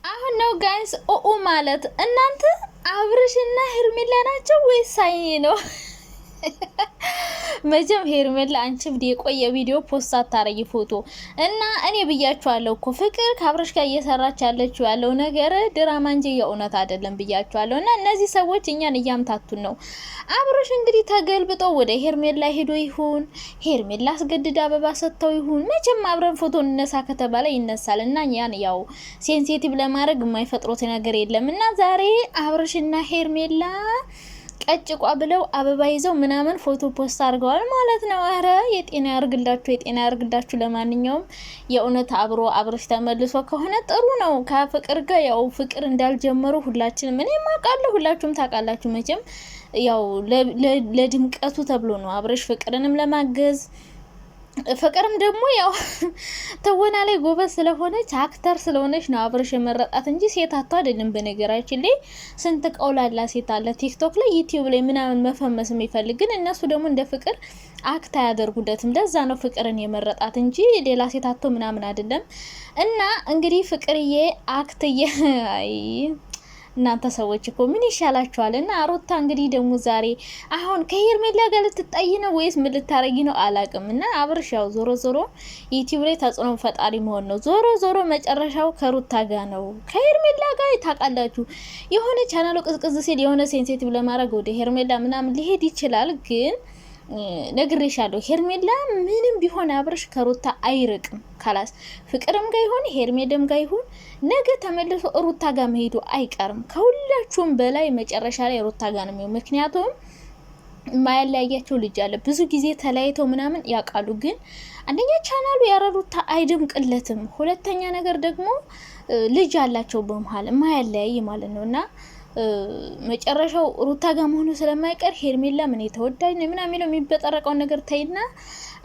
አሁን ነው ጋይስ ኦኦ ማለት እናንተ አብርሽና ሄርሜላ ናቸው ወይስ ሳይኔ ነው? መጀም ሄርሜላ አንቺ የቆየ ቪዲዮ ፖስት አታረጊ ፎቶ እና እኔ ብያችኋለሁ እኮ ፍቅር ከአብርሽ ጋር እየሰራች ያለው ነገር ድራማ እንጂ የእውነት አይደለም ብያችኋለሁ። እና እነዚህ ሰዎች እኛን እያምታቱን ነው። አብርሽ እንግዲህ ተገልብጦ ወደ ሄርሜላ ሄዶ ይሁን ሄርሜላ አስገድዳ አበባ ሰጥተው ይሁን መቼም አብረን ፎቶ እንነሳ ከተባለ ይነሳል። እና ያን ያው ሴንሲቲቭ ለማድረግ የማይፈጥሩት ነገር የለም። እና ዛሬ አብርሽና ሄርሜላ ቀጭቋ ብለው አበባ ይዘው ምናምን ፎቶ ፖስት አድርገዋል ማለት ነው። አረ የጤና ያርግላችሁ። ለማንኛውም የእውነት አብርሽ ተመልሶ ከሆነ ጥሩ ነው። ከፍቅር ጋር ያው ፍቅር እንዳልጀመሩ ሁላችንም እኔም አውቃለሁ፣ ሁላችሁም ታውቃላችሁ። መቼም ያው ለድምቀቱ ተብሎ ነው አብርሽ ፍቅርንም ለማገዝ ፍቅርም ደግሞ ያው ተወና ላይ ጎበዝ ስለሆነች አክተር ስለሆነች ነው አብርሽ የመረጣት እንጂ ሴት አጥቶ አይደለም። በነገራችን ላይ ስንት ቀውላላ ሴት አለ ቲክቶክ ላይ ዩቲዩብ ላይ ምናምን መፈመስ የሚፈልግ ግን እነሱ ደግሞ እንደ ፍቅር አክት አያደርጉለትም። ለዛ ነው ፍቅርን የመረጣት እንጂ ሌላ ሴት አጥቶ ምናምን አይደለም። እና እንግዲህ ፍቅርዬ አክትዬ እናንተ ሰዎች እኮ ምን ይሻላችኋል? እና ሩታ እንግዲህ ደግሞ ዛሬ አሁን ከሄርሜላ ጋር ልትጣይ ነው ወይስ ምን ልታረጊ ነው አላቅም። እና አብርሽ ያው ዞሮ ዩቲዩብ ላይ ተጽዕኖ ፈጣሪ መሆን ነው። ዞሮ መጨረሻው ከሩታ ጋር ነው። ከሄርሜላ ጋር ታውቃላችሁ የሆነ ቻናሉ ቅዝቅዝ ሲል የሆነ ሴንሲቲቭ ለማድረግ ወደ ሄርሜላ ምናምን ሊሄድ ይችላል። ግን ነግሬሻለሁ ሄርሜላ ምንም ቢሆን አብርሽ ከሩታ አይርቅም። ካላስ ፍቅርም ጋር ይሁን ሄርሜላም ጋር ይሁን ነገ ተመልሶ ሩታ ጋር መሄዱ አይቀርም። ከሁላችሁም በላይ መጨረሻ ላይ ሩታ ጋር ነው የሚሆነው። ምክንያቱም ማያለያያቸው ልጅ አለ። ብዙ ጊዜ ተለያይተው ምናምን ያውቃሉ። ግን አንደኛ ቻናሉ ያረሩታ አይደምቅለትም፣ ሁለተኛ ነገር ደግሞ ልጅ አላቸው በመሃል ማያለያይ ማለት ነውና መጨረሻው ሩታ ጋር መሆኑ ስለማይቀር ሄርሜላ ምን ተወዳጅ ነው ምናምን የሚበጠረቀው ነገር ታይና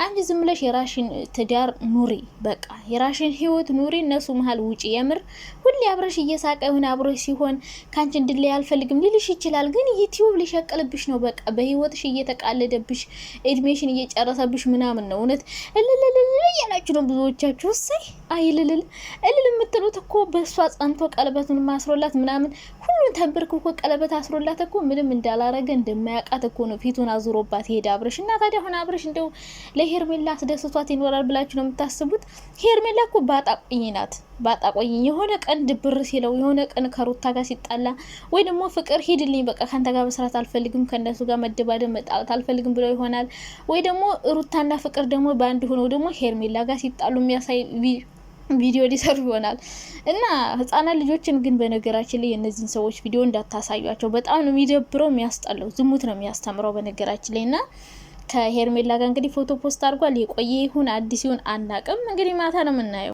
አንቺ ዝም ብለሽ የራሽን ትዳር ኑሪ፣ በቃ የራሽን ህይወት ኑሪ። እነሱ መሀል ውጪ። የምር ሁሌ አብረሽ እየሳቀ ይሁን አብረሽ ሲሆን ካንቺ እንድለይ አልፈልግም ሊልሽ ይችላል። ግን ዩቲዩብ ሊሸቀልብሽ ነው። በቃ በህይወትሽ እየተቃለደብሽ እድሜሽን እየጨረሰብሽ ምናምን ነው። እውነት እልል ያላችሁ ነው ብዙዎቻችሁ። እሰይ አይልል የምትሉት እኮ በሷ ጸንቶ ቀለበቱን ማስሮላት ምናምን ሁሉን ተንበርክኮ ቀለበት አስሮላት እኮ ምንም እንዳላረገ እንደማያውቃት እኮ ነው ፊቱን አዙሮባት ሄደ አብረሽ። እና ታዲያ አሁን አብረሽ እንደው ለሄርሜላ አስደስቷት ይኖራል ብላችሁ ነው የምታስቡት? ሄርሜላ እኮ ባጣቆኝ ናት። ባጣቆኝ የሆነ ቀን ድብር ሲለው የሆነ ቀን ከሩታ ጋር ሲጣላ ወይ ደግሞ ፍቅር ሂድልኝ በቃ ካንተ ጋር መስራት አልፈልግም ከነሱ ጋር መደባደብ መጣላት አልፈልግም ብሎ ይሆናል። ወይ ደግሞ ሩታና ፍቅር ደግሞ ባንድ ሆነው ደግሞ ሄርሜላ ጋር ሲጣሉ የሚያሳይ ቪዲዮ ሊሰሩ ይሆናል። እና ህፃናት ልጆችን ግን በነገራችን ላይ የነዚህን ሰዎች ቪዲዮ እንዳታሳዩቸው። በጣም ነው የሚደብረው፣ የሚያስጠላው፣ ዝሙት ነው የሚያስተምረው በነገራችን ላይና ከሄርሜላ ጋር እንግዲህ ፎቶ ፖስት አድርጓል። የቆየ ይሁን አዲስ ይሁን አናቅም። እንግዲህ ማታ ነው የምናየው።